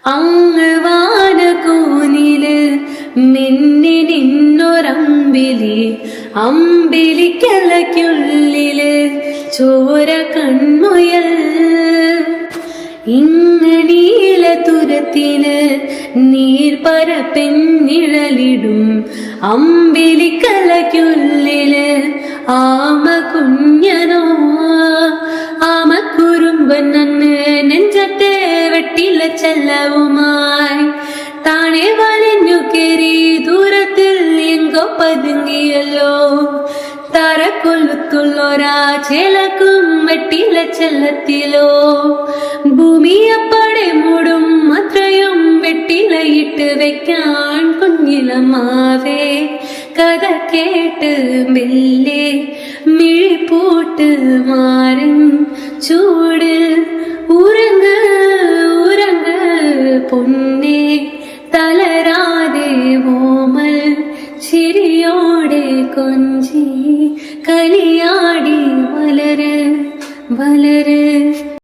അങ്ങ് വാനകൂനില് മിന്നി നിന്നൊരമ്പിലി അമ്പിലിക്കലയ്ക്കുള്ളില് ചോര കൺമുയൽ ഇങ്ങനീല തുരത്തില് നീർപരപ്പെന്നിഴലിടും അമ്പിലിക്കലയ്ക്കുള്ളില് ആമ കുഞ്ഞനോ ആമക്കുറുമ്പൻ നന്ന് നെഞ്ചത്തെ വെട്ടില ചെല്ലവുമായി താനെ വലിഞ്ഞു കേറി ദൂരത്തിൽ എങ്കോ പതുങ്ങിയല്ലോ തറക്കൊല്ലുത്തുള്ളൊരാ ചേലക്കും വെട്ടില ചെല്ലത്തിലോ ഭൂമിയപ്പടെ മൂടും അത്രയും വെട്ടിലയിട്ട് വെക്കാൻ കുഞ്ഞിലമാവേ കഥ കേട്ട് മെല്ലെ മിഴിപ്പൂട്ട് മാറും ചൂട് ഉറങ്ങ് ഉറങ്ങ് പൊന്നേ തളരാതെ ഓമൽ ചിരിയോടെ കൊഞ്ചി കളിയാടി വളര് വളര്